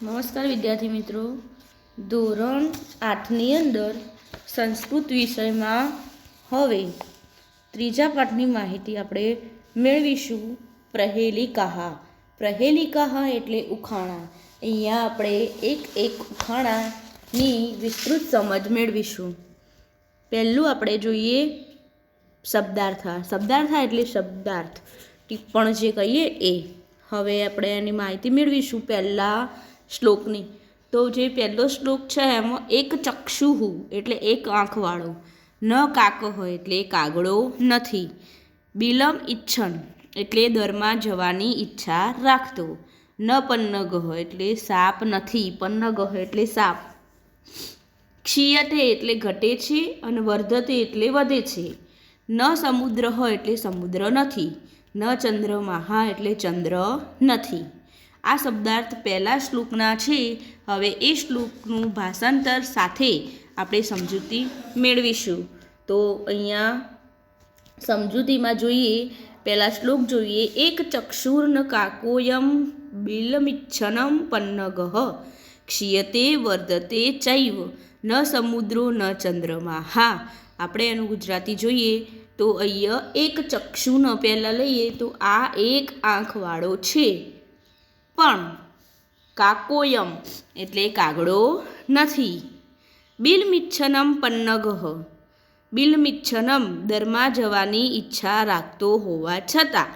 નમસ્કાર વિદ્યાર્થી મિત્રો, ધોરણ 8ની અંદર સંસ્કૃત વિષયમાં હવે ત્રીજા પાઠની માહિતી આપણે મેળવીશું. પ્રહેલિકા એટલે ઉખાણા. અહીંયા આપણે એક ઉખાણાની વિસ્તૃત સમજ મેળવીશું. પહેલું આપણે જોઈએ શબ્દાર્થ એટલે શબ્દાર્થ, ટિપ્પણ જે કહીએ એ. હવે આપણે એની માહિતી મેળવીશું પહેલા શ્લોકની. તો જે પહેલો શ્લોક છે એમાં એક ચક્ષુહુ એટલે એક આંખવાળો, ન કાકહ એટલે કાગડો નથી, બિલમ ઈચ્છન એટલે દરમાં જવાની ઈચ્છા રાખતો, ન પન્નગહ એટલે સાપ નથી, પન્નગહ એટલે સાપ, ક્ષીયતે એટલે ઘટે છે અને વર્ધતે એટલે વધે છે, ન સમુદ્રહ એટલે સમુદ્ર નથી, ન ચંદ્રમાહ એટલે ચંદ્ર નથી. આ શબ્દાર્થ પહેલા શ્લોકના છે. હવે એ શ્લોકનું ભાષાંતર સાથે આપણે સમજૂતી મેળવીશું. તો અહીંયા સમજૂતીમાં જોઈએ, પહેલા શ્લોક જોઈએ. એક ચક્ષુર્ન કાકોયમ બિલમિચ્છનમ પન્નગઃ ક્ષીયતે વર્ધતે ચૈવ ન સમુદ્રો ન ચંદ્રમા. હા, આપણે એનું ગુજરાતી જોઈએ તો અહીંયા એક ચક્ષુનો પહેલાં લઈએ તો આ એક આંખવાળો છે, પણ કાકોયમ એટલે કાગડો નથી, બિલમિચ્છનમ પન્નગઃ બિલમિચ્છનમ દરમાં જવાની ઈચ્છા રાખતો હોવા છતાં,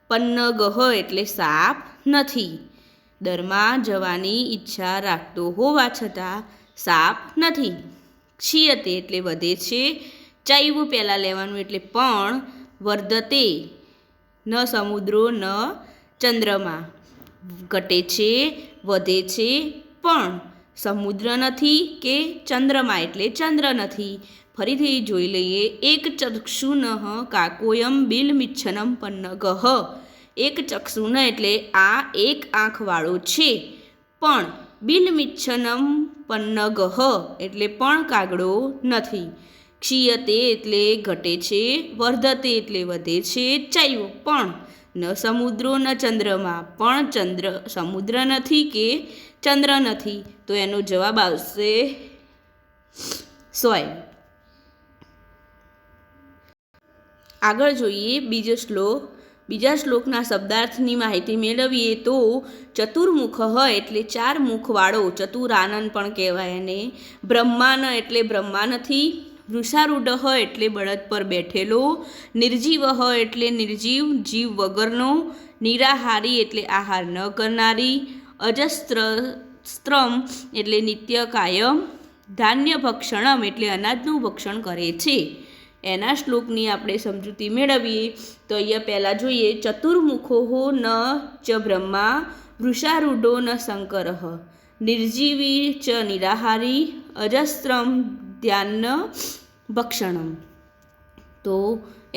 પન્નગઃ એટલે સાપ નથી, દરમાં જવાની ઈચ્છા રાખતો હોવા છતાં સાપ નથી, ક્ષીયતે એટલે વધે છે, ચૈવ પહેલાં લેવાનું એટલે પણ, વર્ધતે ન સમુદ્રો ન ચંદ્રમા ઘટે છે, વધે છે, પણ સમુદ્ર નથી કે ચંદ્રમા એટલે ચંદ્ર નથી. ફરીથી જોઈ લઈએ. એક ચક્ષુનઃ કાકોયમ બિલમિચ્છનમ પન્નગઃ. એક ચક્ષુન એટલે આ એક આંખવાળો છે, પણ બિલમિચ્છનમ પન્નગઃ એટલે પણ કાગડો નથી, ક્ષીયતે એટલે ઘટે છે, વર્ધતે એટલે વધે છે, ચૈવ પણ, ન સમુદ્રો ન ચંદ્રમા પણ સમુદ્ર નથી કે ચંદ્ર નથી. તો એનો જવાબ આવશે સોય. આગળ જોઈએ બીજો શ્લોક. બીજા શ્લોકના શબ્દાર્થની માહિતી મેળવીએ તો ચતુર્મુખ એટલે ચાર મુખવાળો, ચતુરાનન પણ કહેવાય એને, બ્રહ્માન એટલે બ્રહ્મા નથી, વૃષારૂઢ એટલે બળદ પર બેઠેલો, નિર્જીવ એટલે નિર્જીવ જીવ વગરનો, નિરાહારી એટલે આહાર ન કરનારી, અજસ્ત્રમ એટલે નિત્ય કાયમ, ધાન્ય ભક્ષણમ એટલે અનાજનું ભક્ષણ કરે છે. એના શ્લોકની આપણે સમજૂતી મેળવીએ તો અહીંયા પહેલાં જોઈએ. ચતુર્મુખો ન ચ બ્રહ્મા વૃષારૂઢો ન શંકરઃ નિર્જીવી ચ નિરાહારી અજસ્ત્રમ ધ્યાન ભક્ષણમ. તો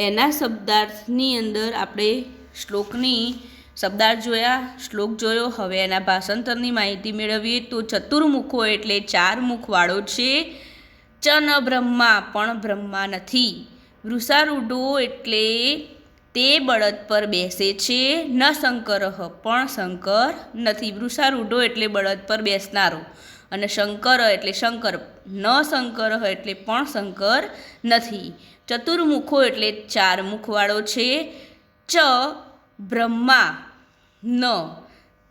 એના શબ્દાર્થની અંદર આપણે શ્લોકની શબ્દાર્થ જોયા, શ્લોક જોયો. હવે એના ભાષાંતરની માહિતી મેળવીએ તો ચતુર્મુખો એટલે ચાર મુખવાળો છે, ચ ન બ્રહ્મા પણ બ્રહ્મા નથી, વૃષારૂઢો એટલે તે બળદ પર બેસે છે, ન શંકરઃ પણ શંકર નથી. વૃષારૂઢો એટલે બળદ પર બેસનારો અને શંકર એટલે શંકર, ન શંકર એટલે પણ શંકર નથી. ચતુર્મુખો એટલે ચાર મુખવાળો છે, ચ બ્રહ્મા ન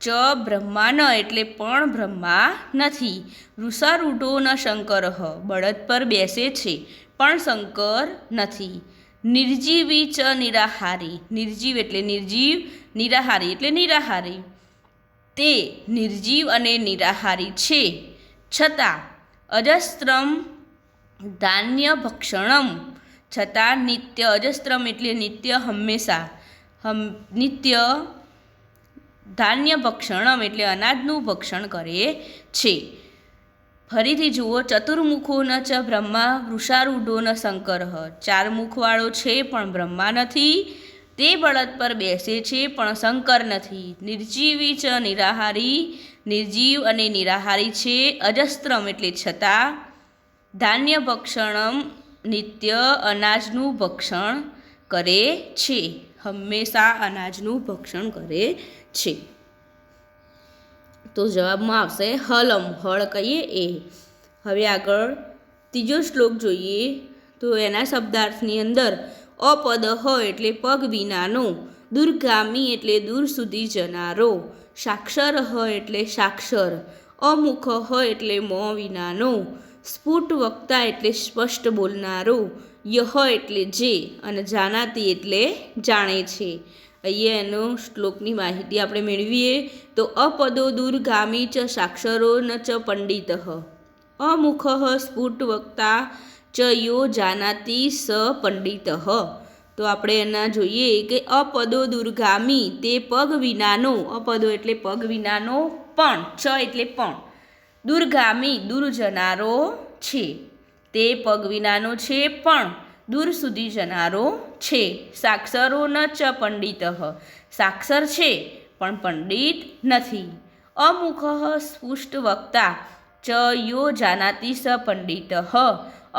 ચ બ્રહ્મા ન એટલે પણ બ્રહ્મા નથી, વૃષારૂઢો ન શંકર બળદ પર બેસે છે પણ શંકર નથી, નિર્જીવી ચ નિરાહારી નિર્જીવ એટલે નિર્જીવ, નિરાહારી એટલે નિરાહારી, તે નિર્જીવ અને નિરાહારી છે, છતાં અજસ્ત્રમ ધાન્ય ભક્ષણમ છતાં નિત્ય, અજસ્ત્રમ એટલે નિત્ય હંમેશા, નિત્ય ધાન્ય ભક્ષણમ એટલે અનાજનું ભક્ષણ કરે છે. ફરીથી જુઓ. ચતુર્મુખો ન ચ બ્રહ્મા વૃષારૂઢો ન શંકરઃ. ચાર મુખવાળો છે પણ બ્રહ્મા નથી, તે બળદ પર બેસે છે પણ શંકર નથી, નિર્જીવી ચ નિરાહારી નિર્જીવ અને નિરાહારી છે, અજસ્ત્રમ એટલે છતાં, ધાન્ય ભક્ષણમ નિત્ય અનાજનું ભક્ષણ કરે છે, હંમેશા અનાજનું ભક્ષણ કરે છે. તો જવાબમાં આવશે હલમ, હળ કહીએ એ. હવે આગળ ત્રીજો શ્લોક જોઈએ તો એના શબ્દાર્થની અંદર અપદ હ એટલે પગ વિનાનો, દૂરગામી એટલે દૂર સુધી જનારો, સાક્ષર હ એટલે સાક્ષર, અમુખ હ એટલે મોં વિનાનો, સ્ફુટ વક્તા એટલે સ્પષ્ટ બોલનારો, યહ એટલે જે અને જાનાતી એટલે જાણે છે. અહીંયા એનો શ્લોકની માહિતી આપણે મેળવીએ તો અપદો દૂરગામી ચ સાક્ષરો ન ચ પંડિત, અમુખ સ્ફુટ વક્તા ચ યો જાનાતી સ પંડિત. તો આપણે એના જોઈએ કે અપદો દૂરગામી તે પગ વિનાનો, અપદો એટલે પગ વિનાનો, પણ ચ એટલે પણ, દૂરગામી દૂર જનારો છે, તે પગ વિનાનો છે પણ દૂર સુધી જનારો છે, સાક્ષરો ન ચ પંડિત, સાક્ષર છે પણ પંડિત નથી, અમુખ સ્પુષ્ટ વક્તા ચ યો જાનાતી સ પંડિત,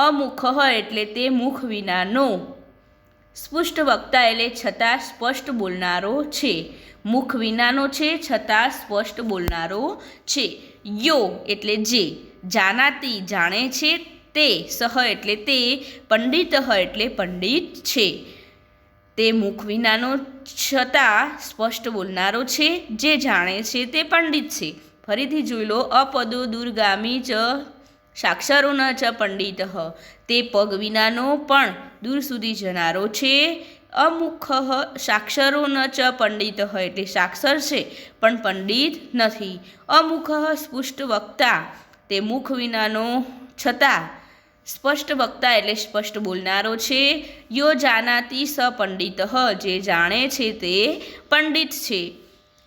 અમુખ એટલે તે મુખ વિનાનો, સ્પુષ્ટ વક્તા એટલે છતાં સ્પષ્ટ બોલનારો છે, મુખ વિનાનો છે છતાં સ્પષ્ટ બોલનારો છે, યો એટલે જે, જાનાતી જાણે છે તે, સહ એટલે તે, પંડિત એટલે પંડિત છે, તે મુખ વિનાનો છતાં સ્પષ્ટ બોલનારો છે, જે જાણે છે તે પંડિત છે. ફરીથી જોઈ લો, અપદો દૂરગામી ચ સાક્ષરો ન ચ પંડિત, તે પગ વિનાનો પણ દૂર સુધી જનારો છે, અમુખ સાક્ષરો ન ચ પંડિત એટલે સાક્ષર છે પણ પંડિત નથી, અમુખ સ્પુષ્ટ વક્તા તે મુખ વિનાનો છતાં સ્પષ્ટ વક્તા એટલે સ્પષ્ટ બોલનારો છે, યો જાનાતી સ પંડિત, જે જાણે છે તે પંડિત છે.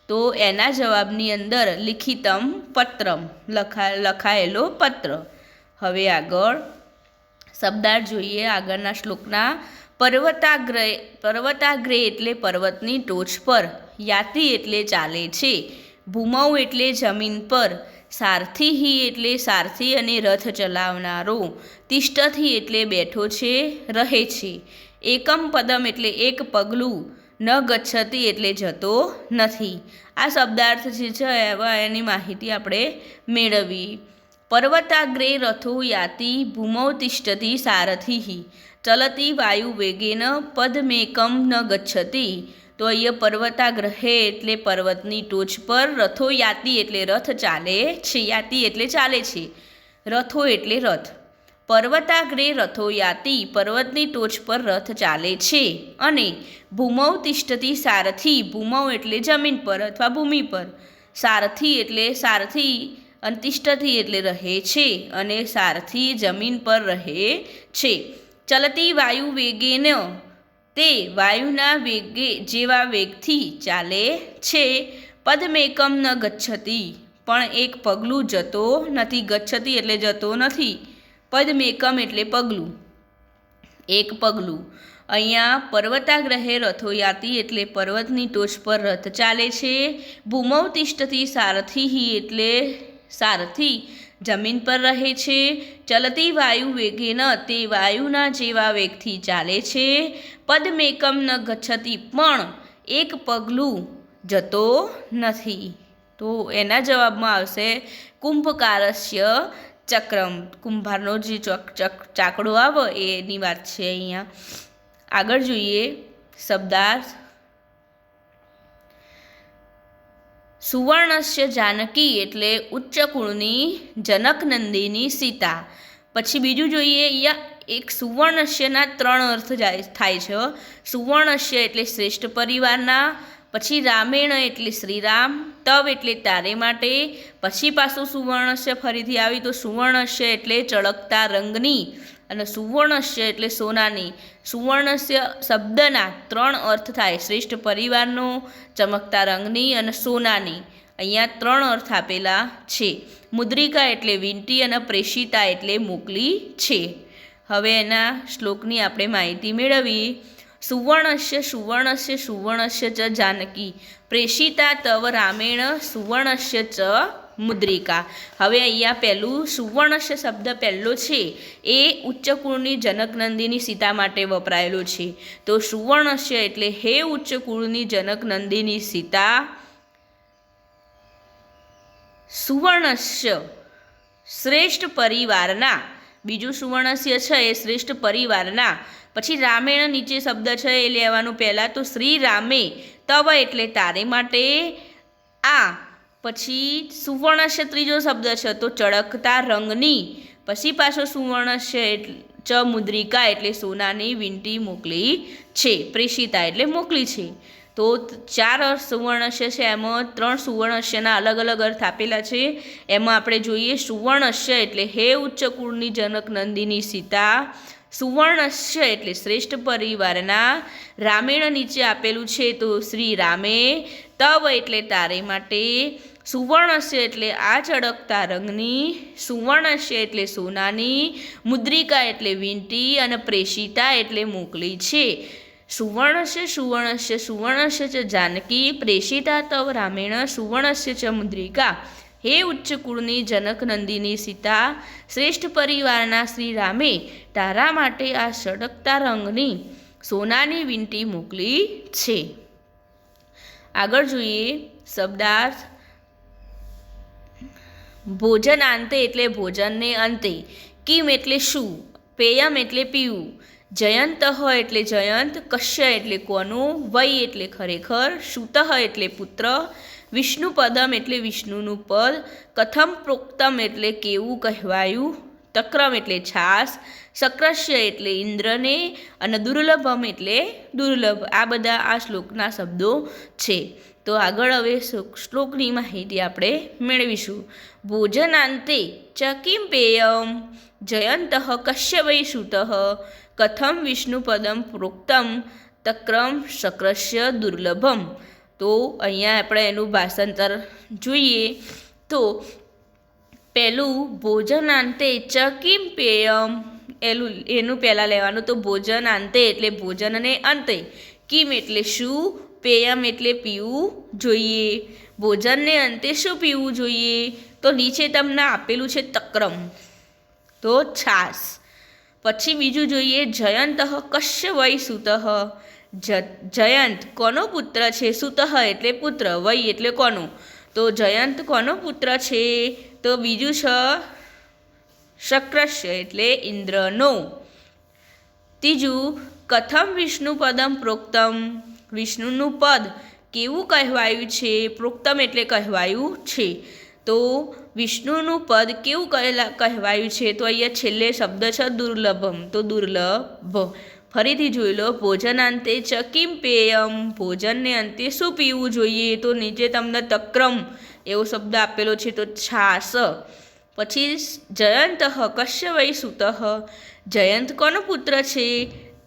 તો એના જવાબની અંદર લિખિતમ પત્રમ, લખાયેલો પત્ર. હવે આગળ શબ્દાર્થ જોઈએ આગળના શ્લોકના. પર્વતાગ્રે એટલે પર્વતની ટોચ પર, યાતિ એટલે ચાલે છે, ભૂમૌ એટલે જમીન પર, સારથિ એટલે સારથી અને રથ ચલાવનારો, તિષ્ઠતિ એટલે બેઠો છે રહે છે, એકમ પદમ એટલે એક પગલું, ન ગચ્છતિ એટલે જતો નથી. આ શબ્દાર્થ જે છે એવા એની માહિતી આપણે મેળવી. પર્વતાગ્રે રથો યાતિ ભૂમૌ તિષ્ઠતિ સારથિ, ચલતી વાયુ વેગેન પદમેકમ ન ગચ્છતિ. તો અહીંયા પર્વતાગ્રહે એટલે પર્વતની ટોચ પર, રથો યાતિ એટલે રથ ચાલે છે, યાતિ એટલે ચાલે છે, રથો એટલે રથ, પર્વતાગ્રે રથો યાતિ પર્વતની ટોચ પર રથ ચાલે છે, અને ભૂમૌ તિષ્ઠતિ સારથી, ભૂમૌ એટલે જમીન પર અથવા ભૂમિ પર, સારથી એટલે સારથી, અને તિષ્ઠતિ એટલે રહે છે, અને સારથી જમીન પર રહે છે, ચલતી વાયુ વેગેન તે વાયુના વેગે જેવા વેગથી ચાલે છે, પદમેકમ ન ગચ્છતિ પણ એક પગલું જતો નથી, ગચ્છતિ એટલે જતો નથી, પદમેકમ એટલે પગલું, એક પગલું. અહીંયા પર્વતાગ્રહે રથો યાતિ એટલે પર્વતની ટોચ પર રથ ચાલે છે, ભૂમૌ તિષ્ઠતિ સારથિ એટલે સારથી જમીન પર રહે છે, ચલતી વાયુ વેગેન તે વાયુના જેવા વેગથી ચાલે છે, પદમેકમ ન ગચ્છતિ પણ એક પગલું જતો નથી. તો એના જવાબમાં આવશે કુંભકારસ્ય ચક્રમ, કુંભારનો જે ચાકડો આવે એની વાત છે અહીંયા. આગળ જોઈએ શબ્દાર્થ. સુવર્ણસ્ય જાનકી એટલે ઉચ્ચ કુળની જનકનંદિની સીતા. પછી બીજું જોઈએ અહીંયા એક સુવર્ણસ્યના 3 અર્થ થાય છે. સુવર્ણસ્ય એટલે શ્રેષ્ઠ પરિવારના, પછી રામેણ એટલે શ્રીરામ, તવ એટલે તારે માટે, પછી પાછું સુવર્ણસ્ય ફરીથી આવી તો સુવર્ણસ્ય એટલે ચળકતા રંગની, અને સુવર્ણસ્ય એટલે સોનાની. સુવર્ણસ્ય શબ્દના 3 અર્થ થાય, શ્રેષ્ઠ પરિવારનો, ચમકતા રંગની અને સોનાની. અહીંયા 3 અર્થ આપેલા છે. મુદ્રિકા એટલે વીંટી અને પ્રેષિતા એટલે મોકલી છે. હવે એના શ્લોકની આપણે માહિતી મેળવીએ. સુવર્ણસ્ય સુવર્ણસ્ય સુવર્ણસ્ય ચ જાનકી, પ્રેષિતા તવ રામેણ સુવર્ણસ્ય ચ મુદ્રિકા. હવે અહીંયા પહેલું સુવર્ણસ્ય શબ્દ પહેલો છે એ ઉચ્ચ કુળની જનકનંદિની સીતા માટે વપરાયેલો છે. તો સુવર્ણસ્ય એટલે હે ઉચ્ચ કુળની જનકનંદિની સીતા, સુવર્ણસ્ય શ્રેષ્ઠ પરિવારના, બીજું સુવર્ણસ્ય છે એ શ્રેષ્ઠ પરિવારના. પછી રામેણ નીચે શબ્દ છે એ લેવાનું પહેલાં. તો શ્રી રામે તવ એટલે તારે માટે, આ પછી સુવર્ણસ્ય ત્રીજો શબ્દ છે તો ચળકતા રંગની, પછી પાછો સુવર્ણસ્ય ચ મુદ્રિકા એટલે સોનાની વીંટી મોકલી છે, પ્રેષિતા એટલે મોકલી છે. તો 4 સુવર્ણસ્ય છે, એમાં 3 સુવર્ણસ્યના અલગ અલગ અર્થ આપેલા છે. એમાં આપણે જોઈએ સુવર્ણસ્ય એટલે હે ઉચ્ચ કુળની જનક નંદિની સીતા, સુવર્ણસ્ય એટલે શ્રેષ્ઠ પરિવારના. રામેણ નીચે આપેલું છે તો શ્રી રામે, તવ એટલે તારે માટે, સુવર્ણસ્ય એટલે આ ચળકતા રંગની, સુવર્ણસ્ય એટલે સોનાની, મુદ્રિકા એટલે વીંટી અને પ્રેષિતા એટલે મોકલી છે. સુવર્ણસ્ય સુવર્ણસ્ય સુવર્ણસ્ય ચ જાનકી, પ્રેષિતા તવ રામેણ, સુવર્ણસ્ય ચ મુદ્રિકા. હે ઉચ્ચ કુળની જનક નંદિની સીતા, શ્રેષ્ઠ પરિવારના શ્રી રામે તારા માટે આ ચળકતા રંગની સોનાની વીંટી મોકલી છે. આગળ જોઈએ શબ્દાર્થ. ભોજનાંતે એટલે ભોજનને અંતે, કિમ એટલે શું, પેયમ એટલે પીવું, જયંત એટલે જયંત, કશ્ય એટલે કોનું, વૈ એટલે ખરેખર, સુત એટલે પુત્ર, વિષ્ણુ પદમ એટલે વિષ્ણુનું પદ, કથમ પ્રોક્તમ એટલે કેવું કહેવાયું, તક્રમ એટલે છાસ, શક્રસ્ય એટલે ઇન્દ્રને અને દુર્લભમ એટલે દુર્લભ. આ બધા આ શ્લોકના શબ્દો છે. તો આગળ હવે શ્લોકની માહિતી આપણે મેળવીશું. ભોજનાંતે ચ કિમ પેયમ, જયંત કશ્ય વૈ સુત, કથમ વિષ્ણુપદમ પ્રોક્તમ, તક્રમ શક્રસ્ય દુર્લભમ. તો અહીંયા આપણે એનું ભાષાંતર જોઈએ. તો પહેલું ભોજનાંતે ચ કિમ પેયમ, એનું પહેલાં લેવાનું. તો ભોજનાંતે એટલે ભોજનને અંતે, કિમ એટલે શું, પેયમ એટલે પીવું જોઈએ. ભોજનને અંતે શું પીવું જોઈએ, તો નીચે તમને આપેલું છે તક્રમ, તો છાસ. પછી બીજું જોઈએ જયંત કશ્ય વૈ સુત, જયંત કોનો પુત્ર છે, સુત એટલે પુત્ર, વૈ એટલે કોનું, તો જયંત કોનો પુત્ર છે, તો બીજું છે શક્રસ્ય એટલે ઇન્દ્રનો. ત્રીજું કથમ વિષ્ણુ પદમ પ્રોક્તમ, વિષ્ણુનું પદ કેવું કહેવાયું છે, પ્રોક્તમ એટલે કહેવાયું છે. તો વિષ્ણુનું પદ કેવું કહેવાયું છે, તો અહીંયા છેલ્લે શબ્દ છે દુર્લભમ, તો દુર્લભ. ફરીથી જોઈ લો. ભોજનાંતે ચ કિમ પેયમ, ભોજનને અંતે શું પીવું જોઈએ, તો નીચે તમને તક્રમ એવો શબ્દ આપેલો છે તો છાસ. પછી જયંત કશ્ય વૈ સુત, જયંત કોનો પુત્ર છે,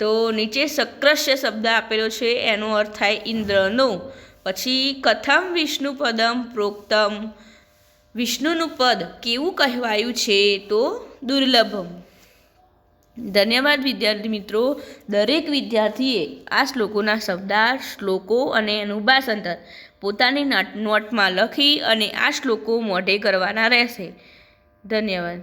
તો નીચે શક્રસ્ય શબ્દ આપેલો છે, એનો અર્થ થાય ઇન્દ્રનો. પછી કથમ વિષ્ણુ પદમ પ્રોક્તમ, વિષ્ણુનું પદ કેવું કહેવાયું છે, તો દુર્લભમ. ધન્યવાદ વિદ્યાર્થી મિત્રો. દરેક વિદ્યાર્થીએ આ શ્લોકોના શબ્દાર્થ, શ્લોકો અને એનું ભાષાંતર પોતાની નોટમાં લખી અને આ શ્લોકો મોઢે કરવાના રહેશે. ધન્યવાદ.